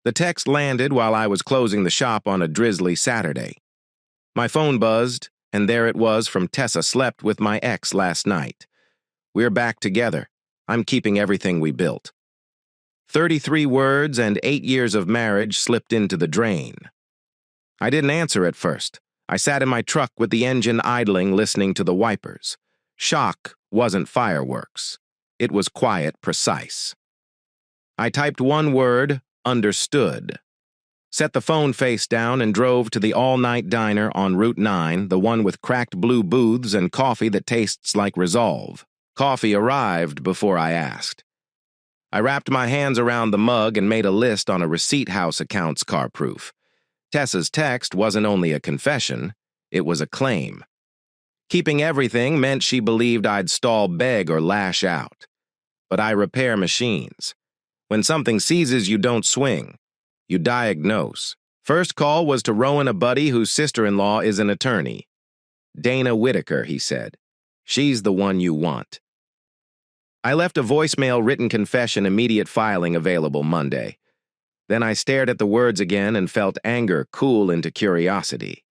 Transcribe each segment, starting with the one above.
The text landed while I was closing the shop on a drizzly Saturday. My phone buzzed, and there it was from Tessa. Slept with my ex last night. We're back together. I'm keeping everything we built. 33 words and 8 years of marriage slipped into the drain. I didn't answer at first. I sat in my truck with the engine idling, listening to the wipers. Shock wasn't fireworks. It was quiet, precise. I typed one word, understood. Set the phone face down and drove to the all-night diner on Route 9, the one with cracked blue booths and coffee that tastes like Resolve. Coffee arrived before I asked. I wrapped my hands around the mug and made a list on a receipt house accounts car proof. Tessa's text wasn't only a confession, it was a claim. Keeping everything meant she believed I'd stall, beg, or lash out. But I repair machines. When something seizes, you don't swing. You diagnose. First call was to Rowan, a buddy whose sister-in-law is an attorney. Dana Whitaker, he said. She's the one you want. I left a voicemail written confession, immediate filing available Monday. Then I stared at the words again and felt anger cool into curiosity.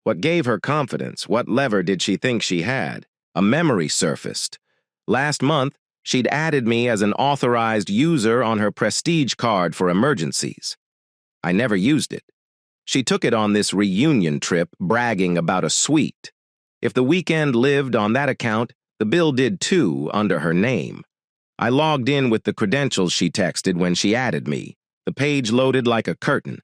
What gave her confidence? What lever did she think she had? A memory surfaced. Last month, she'd added me as an authorized user on her Prestige card for emergencies. I never used it. She took it on this reunion trip, bragging about a suite. If the weekend lived on that account, the bill did too, under her name. I logged in with the credentials she texted when she added me. The page loaded like a curtain.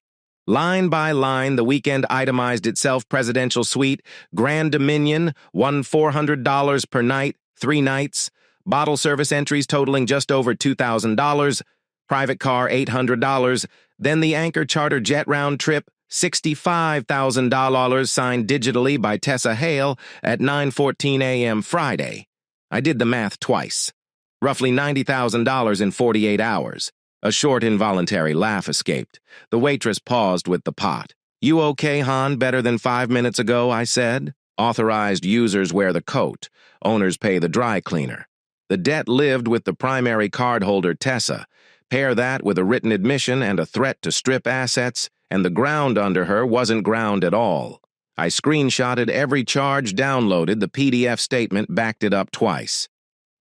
Line by line, the weekend itemized itself: presidential suite, Grand Dominion, $400 per night, 3 nights, bottle service entries totaling just over $2,000, private car $800, then the Anchor charter jet round trip, $65,000 signed digitally by Tessa Hale at 9:14 a.m. Friday. I did the math twice. Roughly $90,000 in 48 hours. A short, involuntary laugh escaped. The waitress paused with the pot. "You okay, hon? Better than 5 minutes ago," I said. Authorized users wear the coat. Owners pay the dry cleaner. The debt lived with the primary cardholder, Tessa. Pair that with a written admission and a threat to strip assets, and the ground under her wasn't ground at all. I screenshotted every charge, downloaded the PDF statement, backed it up twice.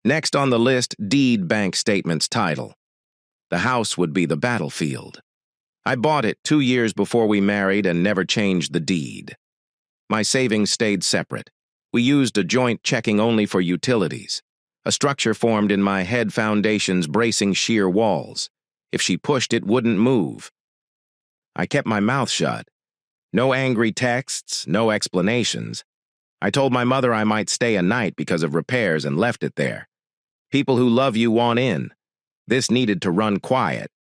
Next on the list, deed bank statement's title. The house would be the battlefield. I bought it 2 years before we married and never changed the deed. My savings stayed separate. We used a joint checking only for utilities. A structure formed in my head, foundations bracing sheer walls. If she pushed, it wouldn't move. I kept my mouth shut. No angry texts, no explanations. I told my mother I might stay a night because of repairs and left it there. People who love you want in. This needed to run quiet.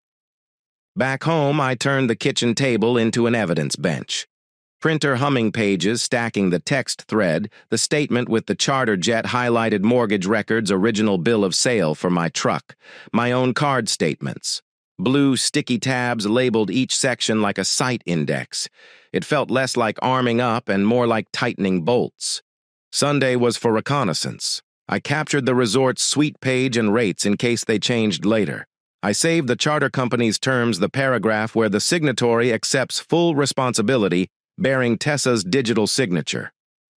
Back home, I turned the kitchen table into an evidence bench. Printer humming pages stacking the text thread, the statement with the charter jet highlighted, mortgage records, original bill of sale for my truck, my own card statements. Blue sticky tabs labeled each section like a site index. It felt less like arming up and more like tightening bolts. Sunday was for reconnaissance. I captured the resort's suite page and rates in case they changed later. I saved the charter company's terms, the paragraph where the signatory accepts full responsibility, bearing Tessa's digital signature.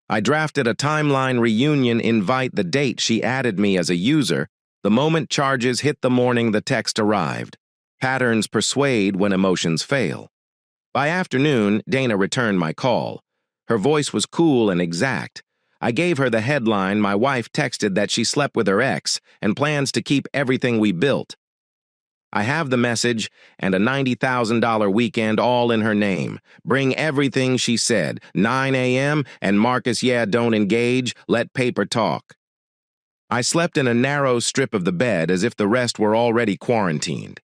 I drafted a timeline reunion invite, the date she added me as a user, the moment charges hit, the morning the text arrived. Patterns persuade when emotions fail. By afternoon, Dana returned my call. Her voice was cool and exact. I gave her the headline. My wife texted that she slept with her ex and plans to keep everything we built. I have the message and a $90,000 weekend all in her name. Bring everything she said. 9 a.m. and Marcus, yeah, don't engage. Let paper talk. I slept in a narrow strip of the bed as if the rest were already quarantined.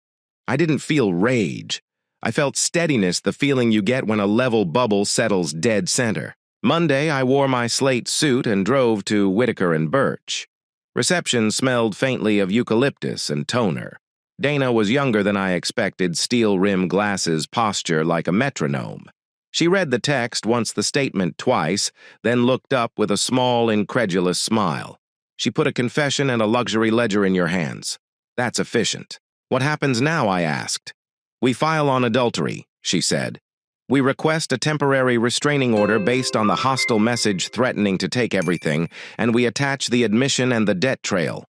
I didn't feel rage. I felt steadiness, the feeling you get when a level bubble settles dead center. Monday, I wore my slate suit and drove to Whitaker and Birch. Reception smelled faintly of eucalyptus and toner. Dana was younger than I expected, steel-rimmed glasses, posture like a metronome. She read the text, once the statement twice, then looked up with a small, incredulous smile. She put a confession and a luxury ledger in your hands. That's efficient. What happens now, I asked. We file on adultery, she said. We request a temporary restraining order based on the hostile message threatening to take everything, and we attach the admission and the debt trail.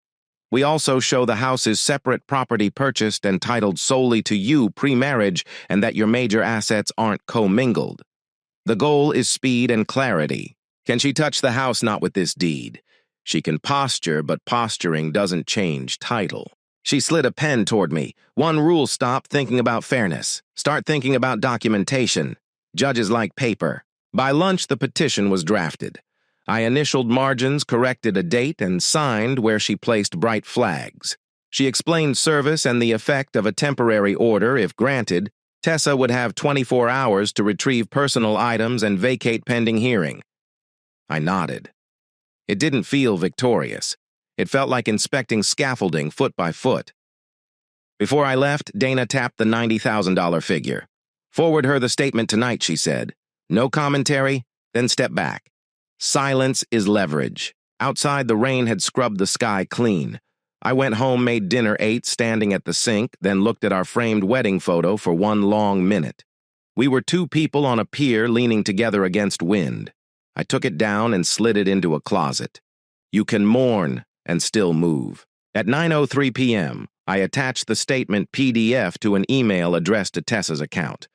We also show the house is separate property purchased and titled solely to you pre-marriage and that your major assets aren't commingled. The goal is speed and clarity. Can she touch the house? Not with this deed. She can posture, but posturing doesn't change title. She slid a pen toward me. One rule: stop thinking about fairness. Start thinking about documentation. Judges like paper. By lunch, the petition was drafted. I initialed margins, corrected a date, and signed where she placed bright flags. She explained service and the effect of a temporary order. If granted, Tessa would have 24 hours to retrieve personal items and vacate pending hearing. I nodded. It didn't feel victorious. It felt like inspecting scaffolding foot by foot. Before I left, Dana tapped the $90,000 figure. Forward her the statement tonight, she said. No commentary, then step back. Silence is leverage. Outside, the rain had scrubbed the sky clean. I went home, made dinner, ate, standing at the sink, then looked at our framed wedding photo for one long minute. We were two people on a pier leaning together against wind. I took it down and slid it into a closet. You can mourn and still move. At 9:03 p.m., I attached the statement PDF to an email addressed to Tessa's account.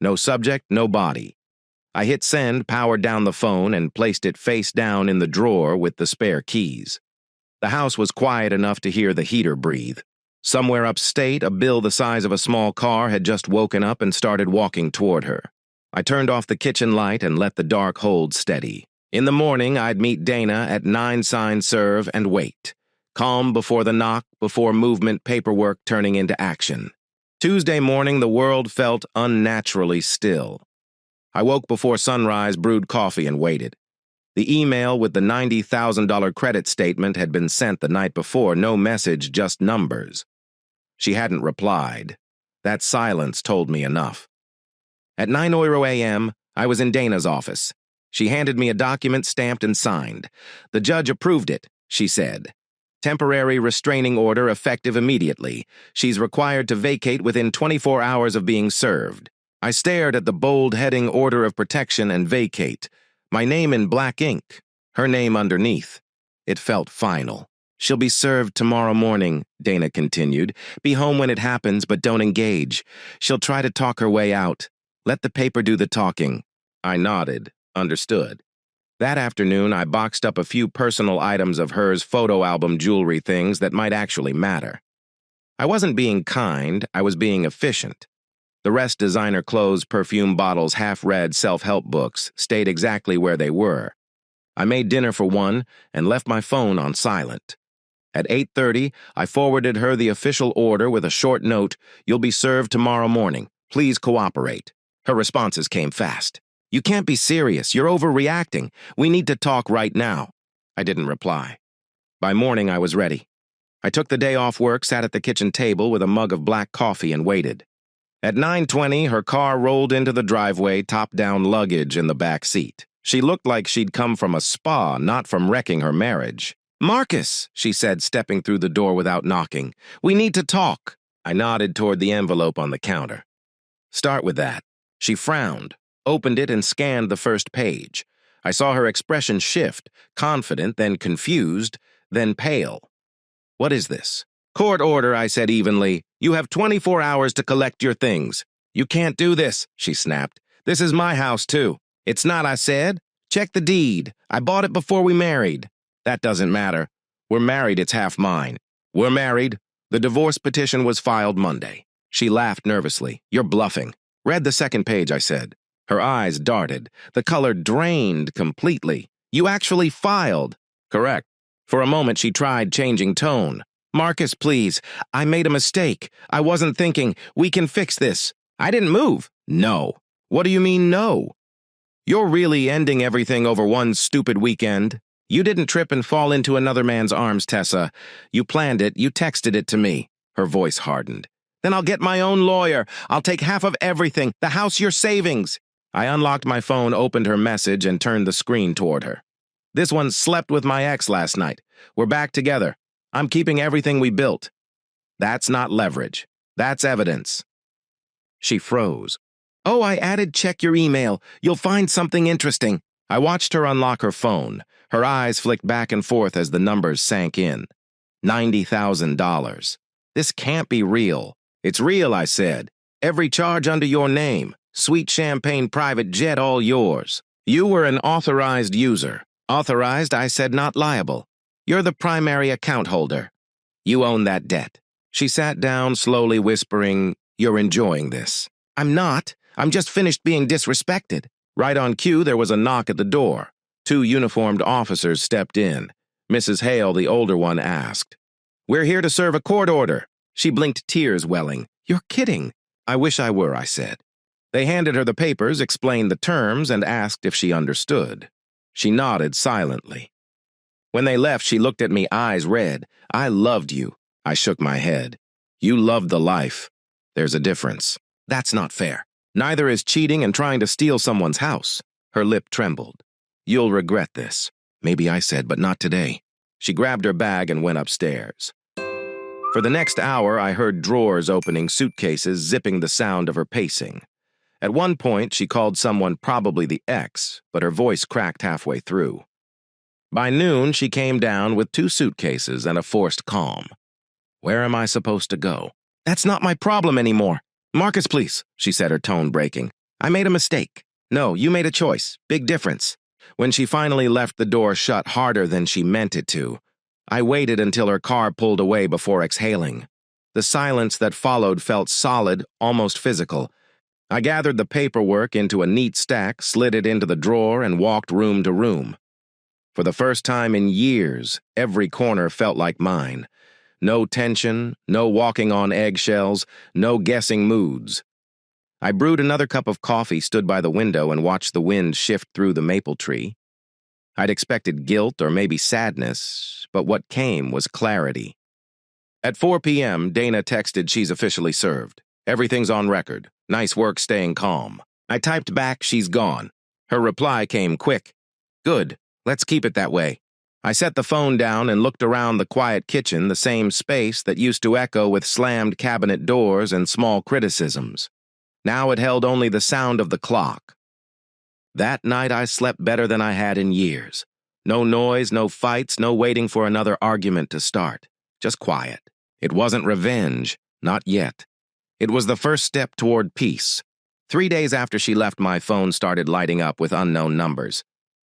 No subject, no body. I hit send, powered down the phone, and placed it face down in the drawer with the spare keys. The house was quiet enough to hear the heater breathe. Somewhere upstate, a bill the size of a small car had just woken up and started walking toward her. I turned off the kitchen light and let the dark hold steady. In the morning, I'd meet Dana at 9 sign serve and wait. Calm before the knock, before movement, paperwork turning into action. Tuesday morning, the world felt unnaturally still. I woke before sunrise, brewed coffee, and waited. The email with the $90,000 credit statement had been sent the night before, no message, just numbers. She hadn't replied. That silence told me enough. At 9:00 a.m., I was in Dana's office. She handed me a document stamped and signed. The judge approved it, she said. Temporary restraining order effective immediately. She's required to vacate within 24 hours of being served. I stared at the bold heading order of protection and vacate. My name in black ink, her name underneath. It felt final. She'll be served tomorrow morning, Dana continued. Be home when it happens, but don't engage. She'll try to talk her way out. Let the paper do the talking. I nodded, understood. That afternoon, I boxed up a few personal items of hers, photo album, jewelry, things that might actually matter. I wasn't being kind, I was being efficient. The rest, designer clothes, perfume bottles, half-read self-help books, stayed exactly where they were. I made dinner for one and left my phone on silent. At 8:30, I forwarded her the official order with a short note, "You'll be served tomorrow morning. Please cooperate." Her responses came fast. "You can't be serious. You're overreacting. We need to talk right now." I didn't reply. By morning, I was ready. I took the day off work, sat at the kitchen table with a mug of black coffee, and waited. At 9:20, her car rolled into the driveway, top-down luggage in the back seat. She looked like she'd come from a spa, not from wrecking her marriage. "Marcus," she said, stepping through the door without knocking. "We need to talk." I nodded toward the envelope on the counter. "Start with that." She frowned, opened it, and scanned the first page. I saw her expression shift, confident, then confused, then pale. "What is this?" "Court order," I said evenly. "You have 24 hours to collect your things." "You can't do this," she snapped. "This is my house, too." "It's not," I said. "Check the deed. I bought it before we married." "That doesn't matter. We're married, it's half mine." "We're married." The divorce petition was filed Monday. She laughed nervously. "You're bluffing." "Read the second page," I said. Her eyes darted. The color drained completely. "You actually filed." "Correct." For a moment, she tried changing tone. "Marcus, please. I made a mistake. I wasn't thinking. We can fix this." "I didn't move." "No." "What do you mean, no?" "You're really ending everything over one stupid weekend? You didn't trip and fall into another man's arms, Tessa. You planned it. You texted it to me." Her voice hardened. "Then I'll get my own lawyer. I'll take half of everything. The house, your savings." I unlocked my phone, opened her message, and turned the screen toward her. "This one slept with my ex last night. We're back together. I'm keeping everything we built." That's not leverage. That's evidence. She froze. "Oh, I added check your email. You'll find something interesting." I watched her unlock her phone. Her eyes flicked back and forth as the numbers sank in. $90,000. This can't be real. "It's real," I said. "Every charge under your name. Sweet champagne private jet, all yours. You were an authorized user." "Authorized," I said, "not liable. You're the primary account holder. You own that debt." She sat down, slowly whispering, "You're enjoying this." "I'm not. I'm just finished being disrespected." Right on cue, there was a knock at the door. 2 uniformed officers stepped in. Mrs. Hale, the older one, asked, "We're here to serve a court order." She blinked, tears welling. "You're kidding." "I wish I were," I said. They handed her the papers, explained the terms, and asked if she understood. She nodded silently. When they left, she looked at me, eyes red. "I loved you." I shook my head. "You loved the life. There's a difference." "That's not fair." "Neither is cheating and trying to steal someone's house." Her lip trembled. "You'll regret this." "Maybe," I said, "but not today." She grabbed her bag and went upstairs. For the next hour, I heard drawers opening, suitcases, zipping, the sound of her pacing. At one point, she called someone, probably the ex, but her voice cracked halfway through. By noon, she came down with 2 suitcases and a forced calm. "Where am I supposed to go?" "That's not my problem anymore." "Marcus, please," she said, her tone breaking. "I made a mistake." "No, you made a choice. Big difference." When she finally left the door shut harder than she meant it to, I waited until her car pulled away before exhaling. The silence that followed felt solid, almost physical. I gathered the paperwork into a neat stack, slid it into the drawer, and walked room to room. For the first time in years, every corner felt like mine. No tension, no walking on eggshells, no guessing moods. I brewed another cup of coffee, stood by the window, and watched the wind shift through the maple tree. I'd expected guilt or maybe sadness, but what came was clarity. At 4 p.m., Dana texted she's officially served. "Everything's on record. Nice work staying calm." I typed back, "She's gone." Her reply came quick. "Good. Let's keep it that way." I set the phone down and looked around the quiet kitchen, the same space that used to echo with slammed cabinet doors and small criticisms. Now it held only the sound of the clock. That night I slept better than I had in years. No noise, no fights, no waiting for another argument to start. Just quiet. It wasn't revenge. Not yet. It was the first step toward peace. 3 days after she left, my phone started lighting up with unknown numbers.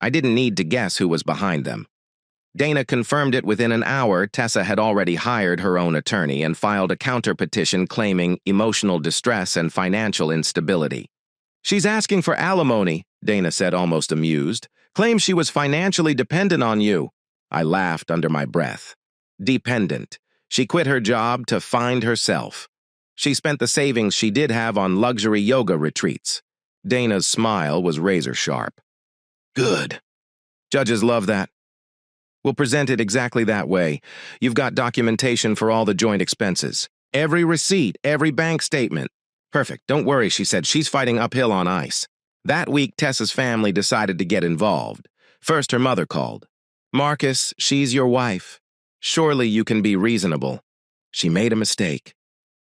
I didn't need to guess who was behind them. Dana confirmed it within an hour. Tessa had already hired her own attorney and filed a counter-petition claiming emotional distress and financial instability. "She's asking for alimony," Dana said, almost amused. "Claims she was financially dependent on you." I laughed under my breath. Dependent. She quit her job to find herself. She spent the savings she did have on luxury yoga retreats. Dana's smile was razor-sharp. "Good. Judges love that. We'll present it exactly that way. You've got documentation for all the joint expenses. Every receipt, every bank statement." "Perfect. Don't worry," she said. "She's fighting uphill on ice." That week, Tessa's family decided to get involved. First, her mother called. "Marcus, she's your wife. Surely you can be reasonable." She made a mistake.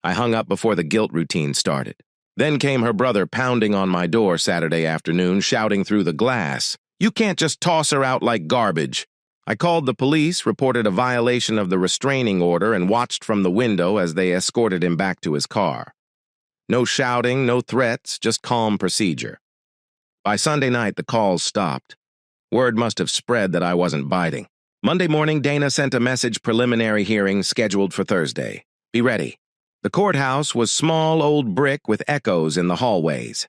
I hung up before the guilt routine started. Then came her brother pounding on my door Saturday afternoon, shouting through the glass, "You can't just toss her out like garbage." I called the police, reported a violation of the restraining order, and watched from the window as they escorted him back to his car. No shouting, no threats, just calm procedure. By Sunday night, the calls stopped. Word must have spread that I wasn't biting. Monday morning, Dana sent a message: preliminary hearing scheduled for Thursday. Be ready. The courthouse was small old brick with echoes in the hallways.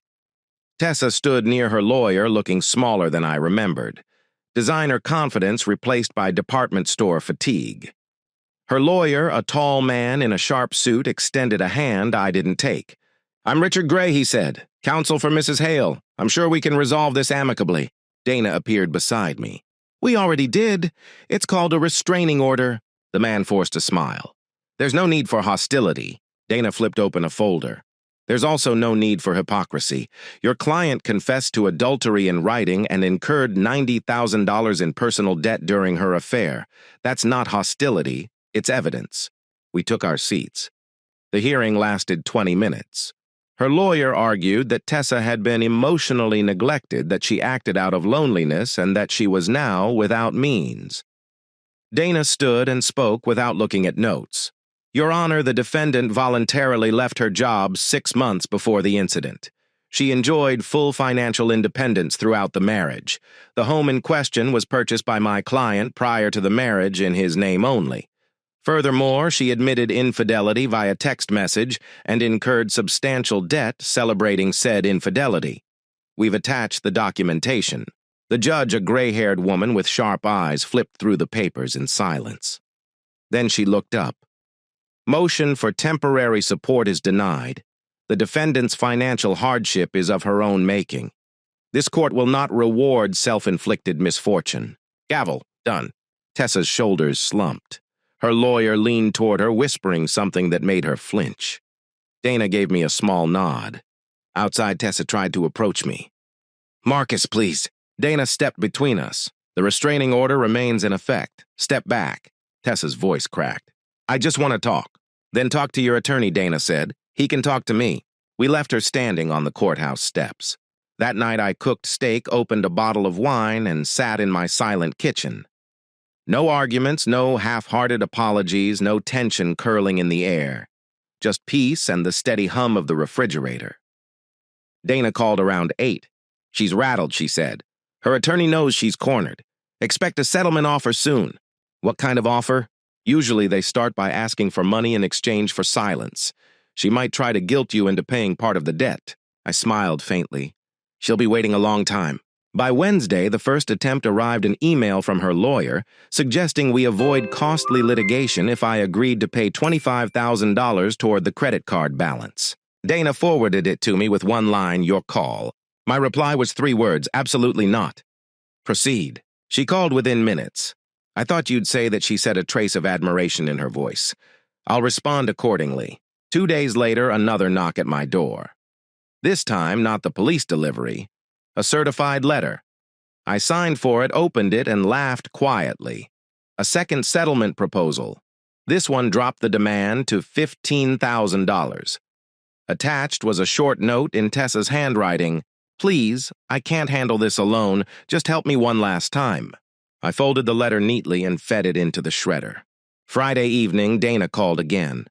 Tessa stood near her lawyer, looking smaller than I remembered. Designer confidence replaced by department store fatigue. Her lawyer, a tall man in a sharp suit, extended a hand I didn't take. "I'm Richard Gray," he said. "Counsel for Mrs. Hale. I'm sure we can resolve this amicably." Dana appeared beside me. "We already did. It's called a restraining order." The man forced a smile. "There's no need for hostility." Dana flipped open a folder. "There's also no need for hypocrisy. Your client confessed to adultery in writing and incurred $90,000 in personal debt during her affair. That's not hostility, it's evidence." We took our seats. The hearing lasted 20 minutes. Her lawyer argued that Tessa had been emotionally neglected, that she acted out of loneliness, and that she was now without means. Dana stood and spoke without looking at notes. Your Honor, the defendant voluntarily left her job 6 months before the incident. She enjoyed full financial independence throughout the marriage. The home in question was purchased by my client prior to the marriage in his name only. Furthermore, she admitted infidelity via text message and incurred substantial debt celebrating said infidelity. We've attached the documentation. The judge, a gray-haired woman with sharp eyes, flipped through the papers in silence. Then she looked up. Motion for temporary support is denied. The defendant's financial hardship is of her own making. This court will not reward self-inflicted misfortune. Gavel, done. Tessa's shoulders slumped. Her lawyer leaned toward her, whispering something that made her flinch. Dana gave me a small nod. Outside, Tessa tried to approach me. Marcus, please. Dana stepped between us. The restraining order remains in effect. Step back. Tessa's voice cracked. I just want to talk. Then talk to your attorney, Dana said. He can talk to me. We left her standing on the courthouse steps. That night I cooked steak, opened a bottle of wine, and sat in my silent kitchen. No arguments, no half-hearted apologies, no tension curling in the air. Just peace and the steady hum of the refrigerator. Dana called around 8. She's rattled, she said. Her attorney knows she's cornered. Expect a settlement offer soon. What kind of offer? Usually they start by asking for money in exchange for silence. She might try to guilt you into paying part of the debt. I smiled faintly. She'll be waiting a long time. By Wednesday, the first attempt arrived an email from her lawyer suggesting we avoid costly litigation if I agreed to pay $25,000 toward the credit card balance. Dana forwarded it to me with one line, your call. My reply was 3 words, absolutely not. Proceed. She called within minutes. I thought you'd say that she said a trace of admiration in her voice. I'll respond accordingly. 2 days later, another knock at my door. This time, not the police delivery. A certified letter. I signed for it, opened it, and laughed quietly. A second settlement proposal. This one dropped the demand to $15,000. Attached was a short note in Tessa's handwriting. Please, I can't handle this alone. Just help me one last time. I folded the letter neatly and fed it into the shredder. Friday evening, Dana called again.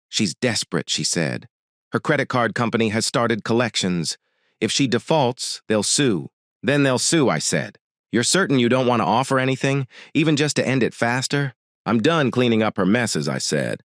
She's desperate, she said. Her credit card company has started collections. If she defaults, they'll sue. Then they'll sue, I said. You're certain you don't want to offer anything, even just to end it faster? I'm done cleaning up her messes, I said.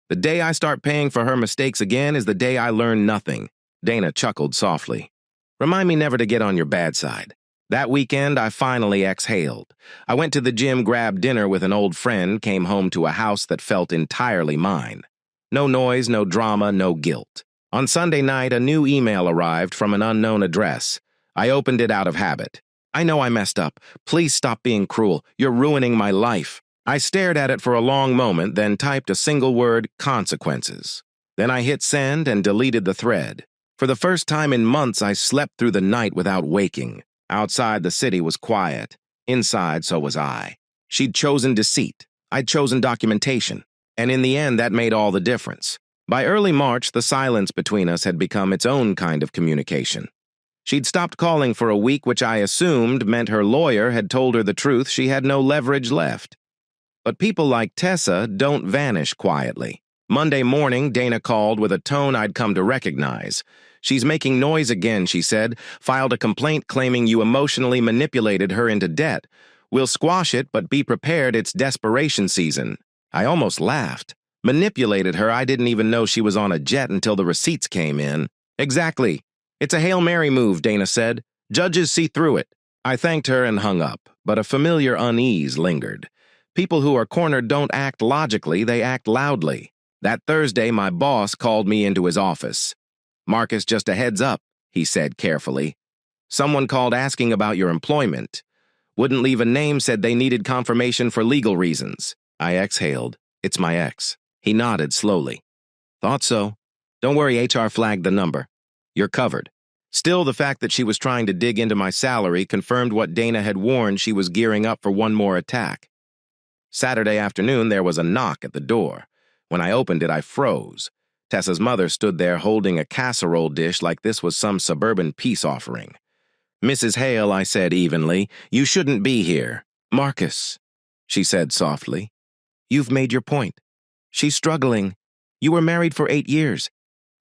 The day I start paying for her mistakes again is the day I learn nothing. Dana chuckled softly. Remind me never to get on your bad side. That weekend, I finally exhaled. I went to the gym, grabbed dinner with an old friend, came home to a house that felt entirely mine. No noise, no drama, no guilt. On Sunday night, a new email arrived from an unknown address. I opened it out of habit. I know I messed up. Please stop being cruel. You're ruining my life. I stared at it for a long moment, then typed a single word, consequences. Then I hit send and deleted the thread. For the first time in months, I slept through the night without waking. Outside, the city was quiet. Inside, so was I. She'd chosen deceit. I'd chosen documentation. And in the end, that made all the difference. By early March, the silence between us had become its own kind of communication. She'd stopped calling for a week, which I assumed meant her lawyer had told her the truth. She had no leverage left. But people like Tessa don't vanish quietly. Monday morning, Dana called with a tone I'd come to recognize. She's making noise again, she said. Filed a complaint claiming you emotionally manipulated her into debt. We'll squash it, but be prepared, it's desperation season. I almost laughed. Manipulated her, I didn't even know she was on a jet until the receipts came in. Exactly. It's a Hail Mary move, Dana said. Judges see through it. I thanked her and hung up, but a familiar unease lingered. People who are cornered don't act logically, they act loudly. That Thursday, my boss called me into his office. Marcus, just a heads up, he said carefully. Someone called asking about your employment. Wouldn't leave a name, said they needed confirmation for legal reasons. I exhaled. It's my ex. He nodded slowly. Thought so. Don't worry, HR flagged the number. You're covered. Still, the fact that she was trying to dig into my salary confirmed what Dana had warned. She was gearing up for one more attack. Saturday afternoon, there was a knock at the door. When I opened it, I froze. Tessa's mother stood there holding a casserole dish like this was some suburban peace offering. "Mrs. Hale," I said evenly, "you shouldn't be here." "Marcus," she said softly, "you've made your point. She's struggling. You were married for 8 years.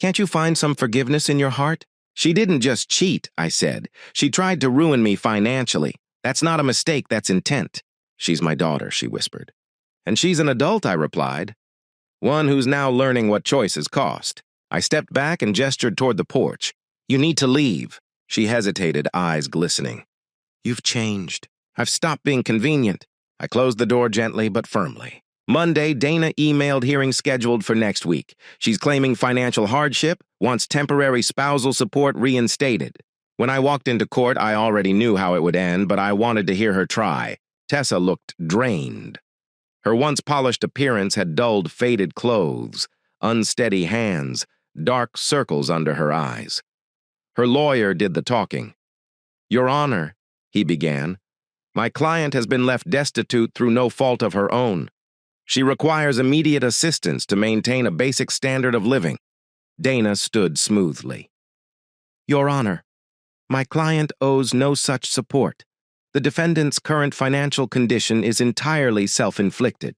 Can't you find some forgiveness in your heart?" "She didn't just cheat," I said. "She tried to ruin me financially. That's not a mistake, that's intent." "She's my daughter," she whispered. "And she's an adult," I replied. "One who's now learning what choices cost." I stepped back and gestured toward the porch. "You need to leave." She hesitated, eyes glistening. "You've changed. I've stopped being convenient." I closed the door gently but firmly. Monday, Dana emailed hearing scheduled for next week. She's claiming financial hardship, wants temporary spousal support reinstated. When I walked into court, I already knew how it would end, but I wanted to hear her try. Tessa looked drained. Her once polished appearance had dulled faded clothes, unsteady hands, dark circles under her eyes. Her lawyer did the talking. "Your Honor," he began, "my client has been left destitute through no fault of her own. She requires immediate assistance to maintain a basic standard of living." Dana stood smoothly. "Your Honor, my client owes no such support. The defendant's current financial condition is entirely self-inflicted.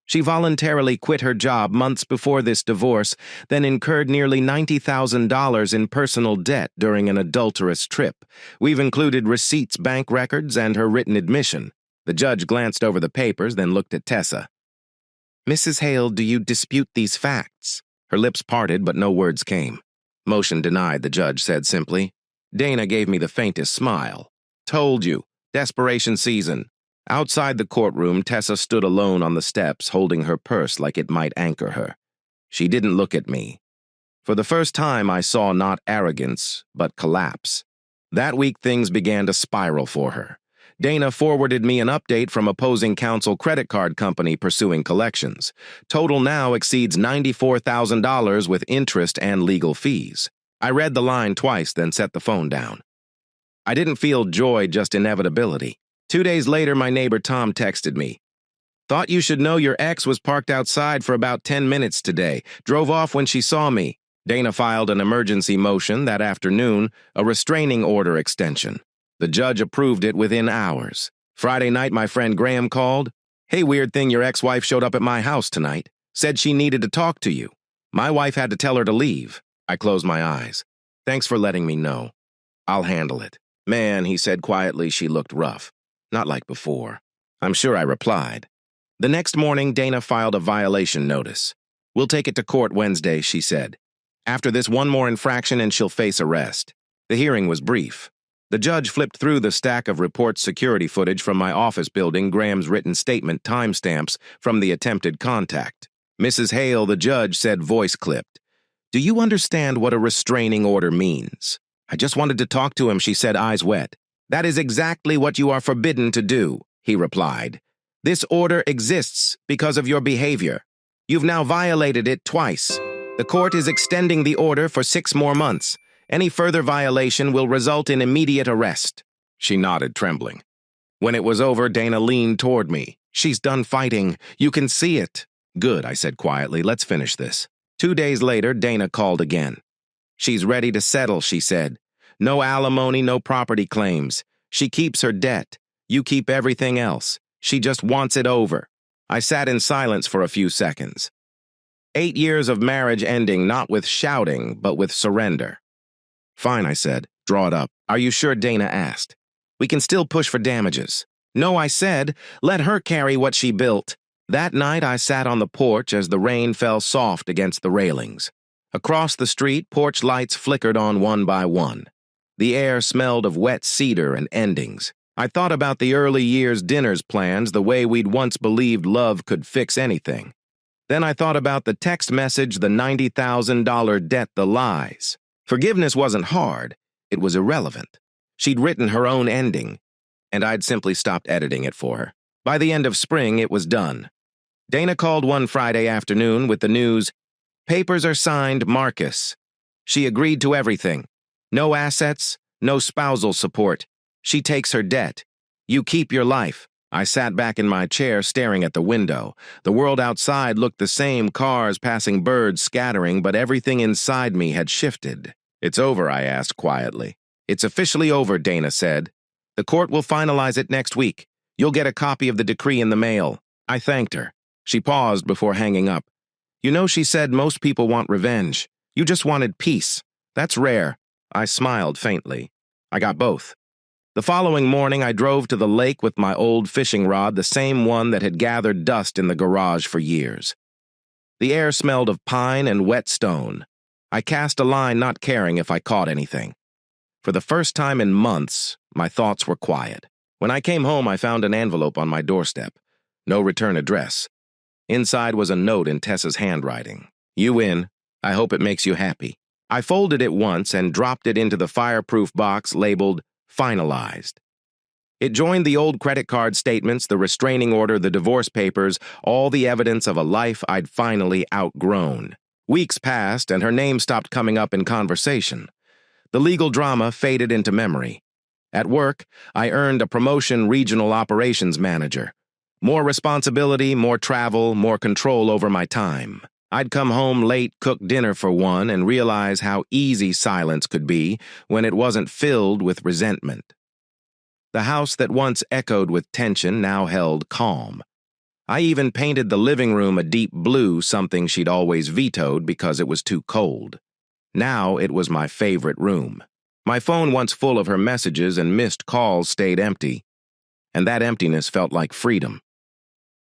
She voluntarily quit her job months before this divorce, then incurred nearly $90,000 in personal debt during an adulterous trip. We've included receipts, bank records, and her written admission." The judge glanced over the papers, then looked at Tessa. "Mrs. Hale, do you dispute these facts?" Her lips parted, but no words came. "Motion denied," the judge said simply. Dana gave me the faintest smile. "Told you. Desperation season." Outside the courtroom, Tessa stood alone on the steps, holding her purse like it might anchor her. She didn't look at me. For the first time, I saw not arrogance, but collapse. That week, things began to spiral for her. Dana forwarded me an update from opposing counsel credit card company pursuing collections. Total now exceeds $94,000 with interest and legal fees. I read the line twice, then set the phone down. I didn't feel joy, just inevitability. 2 days later, my neighbor Tom texted me. "Thought you should know your ex was parked outside for about 10 minutes today. Drove off when she saw me." Dana filed an emergency motion that afternoon, a restraining order extension. The judge approved it within hours. Friday night, my friend Graham called. "Hey, weird thing, your ex-wife showed up at my house tonight. Said she needed to talk to you. My wife had to tell her to leave." I closed my eyes. "Thanks for letting me know. I'll handle it." "Man," he said quietly, "she looked rough. Not like before." I'm sure I replied. The next morning, Dana filed a violation notice. "We'll take it to court Wednesday," she said. "After this, one more infraction and she'll face arrest." The hearing was brief. The judge flipped through the stack of report security footage from my office building, Graham's written statement, timestamps from the attempted contact. "Mrs. Hale," the judge said, voice clipped, "do you understand what a restraining order means?" "I just wanted to talk to him," she said, eyes wet. "That is exactly what you are forbidden to do," he replied. "This order exists because of your behavior. You've now violated it twice. The court is extending the order for 6 more months. Any further violation will result in immediate arrest." She nodded, trembling. When it was over, Dana leaned toward me. "She's done fighting. You can see it." "Good," I said quietly. "Let's finish this." 2 days later, Dana called again. "She's ready to settle," she said. "No alimony, no property claims. She keeps her debt. You keep everything else. She just wants it over." I sat in silence for a few seconds. 8 years of marriage ending not with shouting, but with surrender. "Fine," I said. "Draw it up." "Are you sure?" Dana asked. "We can still push for damages." "No," I said. "Let her carry what she built." That night, I sat on the porch as the rain fell soft against the railings. Across the street, porch lights flickered on one by one. The air smelled of wet cedar and endings. I thought about the early years' dinners plans, the way we'd once believed love could fix anything. Then I thought about the text message, the $90,000 debt, the lies. Forgiveness wasn't hard. It was irrelevant. She'd written her own ending, and I'd simply stopped editing it for her. By the end of spring, it was done. Dana called one Friday afternoon with the news, "Papers are signed, Marcus." She agreed to everything. No assets, no spousal support. She takes her debt. You keep your life. I sat back in my chair staring at the window. The world outside looked the same, cars passing, birds scattering, but everything inside me had shifted. "It's over," I asked quietly. "It's officially over," Dana said. "The court will finalize it next week. You'll get a copy of the decree in the mail." I thanked her. She paused before hanging up. "You know," she said, "most people want revenge. You just wanted peace. That's rare." I smiled faintly. I got both. The following morning, I drove to the lake with my old fishing rod, the same one that had gathered dust in the garage for years. The air smelled of pine and wet stone. I cast a line, not caring if I caught anything. For the first time in months, my thoughts were quiet. When I came home, I found an envelope on my doorstep. No return address. Inside was a note in Tessa's handwriting. "You win. I hope it makes you happy." I folded it once and dropped it into the fireproof box labeled "Finalized." It joined the old credit card statements, the restraining order, the divorce papers, all the evidence of a life I'd finally outgrown. Weeks passed, and her name stopped coming up in conversation. The legal drama faded into memory. At work, I earned a promotion, regional operations manager. More responsibility, more travel, more control over my time. I'd come home late, cook dinner for one, and realize how easy silence could be when it wasn't filled with resentment. The house that once echoed with tension now held calm. I even painted the living room a deep blue, something she'd always vetoed because it was too cold. Now it was my favorite room. My phone, once full of her messages and missed calls, stayed empty, and that emptiness felt like freedom.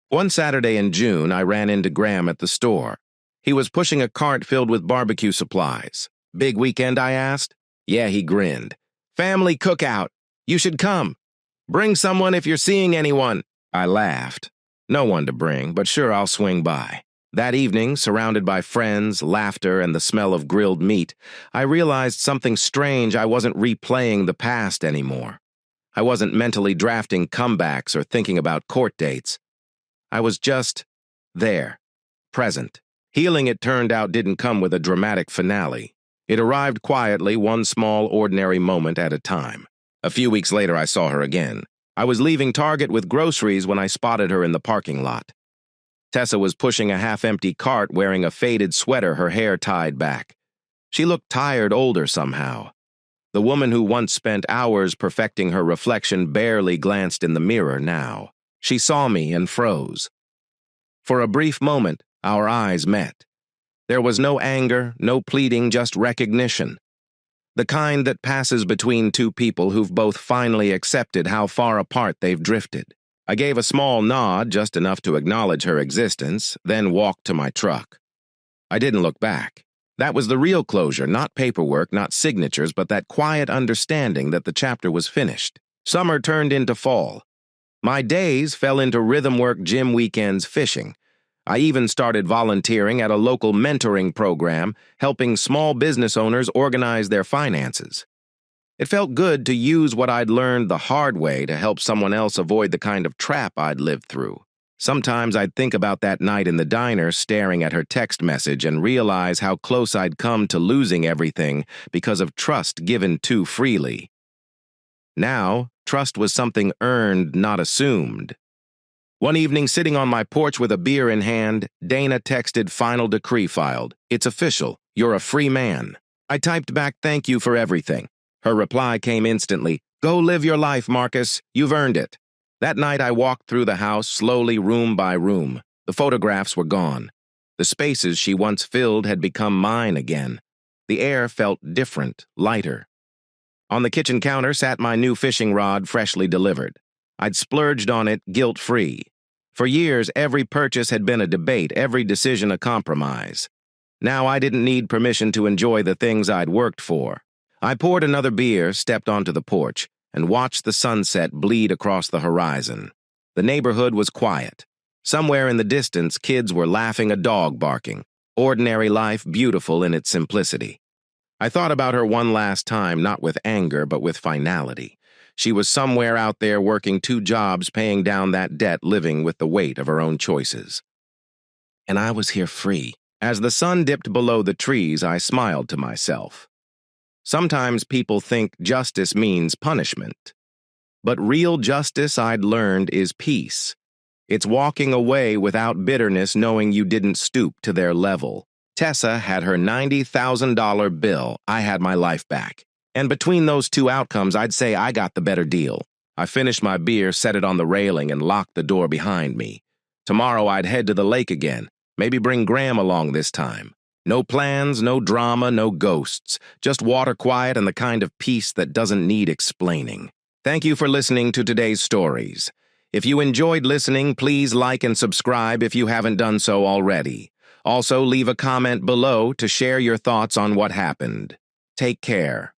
One Saturday in June, I ran into Graham at the store. He was pushing a cart filled with barbecue supplies. "Big weekend?" I asked. "Yeah," he grinned. "Family cookout. You should come. Bring someone if you're seeing anyone." I laughed. No one to bring, but sure, I'll swing by. That evening, surrounded by friends, laughter, and the smell of grilled meat, I realized something strange. I wasn't replaying the past anymore. I wasn't mentally drafting comebacks or thinking about court dates. I was just there, present. Healing, it turned out, didn't come with a dramatic finale. It arrived quietly, one small, ordinary moment at a time. A few weeks later, I saw her again. I was leaving Target with groceries when I spotted her in the parking lot. Tessa was pushing a half-empty cart, wearing a faded sweater, her hair tied back. She looked tired, older somehow. The woman who once spent hours perfecting her reflection barely glanced in the mirror now. She saw me and froze. For a brief moment, our eyes met. There was no anger, no pleading, just recognition. The kind that passes between two people who've both finally accepted how far apart they've drifted. I gave a small nod, just enough to acknowledge her existence, then walked to my truck. I didn't look back. That was the real closure, not paperwork, not signatures, but that quiet understanding that the chapter was finished. Summer turned into fall. My days fell into rhythm work, gym weekends, fishing. I even started volunteering at a local mentoring program, helping small business owners organize their finances. It felt good to use what I'd learned the hard way to help someone else avoid the kind of trap I'd lived through. Sometimes I'd think about that night in the diner, staring at her text message, and realize how close I'd come to losing everything because of trust given too freely. Now, trust was something earned, not assumed. One evening, sitting on my porch with a beer in hand, Dana texted, "Final decree filed. It's official. You're a free man." I typed back, "Thank you for everything." Her reply came instantly, "Go live your life, Marcus. You've earned it." That night, I walked through the house, slowly, room by room. The photographs were gone. The spaces she once filled had become mine again. The air felt different, lighter. On the kitchen counter sat my new fishing rod, freshly delivered. I'd splurged on it guilt-free. For years, every purchase had been a debate, every decision a compromise. Now I didn't need permission to enjoy the things I'd worked for. I poured another beer, stepped onto the porch, and watched the sunset bleed across the horizon. The neighborhood was quiet. Somewhere in the distance, kids were laughing, a dog barking. Ordinary life, beautiful in its simplicity. I thought about her one last time, not with anger, but with finality. She was somewhere out there working 2 jobs, paying down that debt, living with the weight of her own choices. And I was here free. As the sun dipped below the trees, I smiled to myself. Sometimes people think justice means punishment. But real justice, I'd learned, is peace. It's walking away without bitterness knowing you didn't stoop to their level. Tessa had her $90,000 bill. I had my life back. And between those two outcomes, I'd say I got the better deal. I finished my beer, set it on the railing, and locked the door behind me. Tomorrow I'd head to the lake again. Maybe bring Graham along this time. No plans, no drama, no ghosts. Just water quiet and the kind of peace that doesn't need explaining. Thank you for listening to today's stories. If you enjoyed listening, please like and subscribe if you haven't done so already. Also, leave a comment below to share your thoughts on what happened. Take care.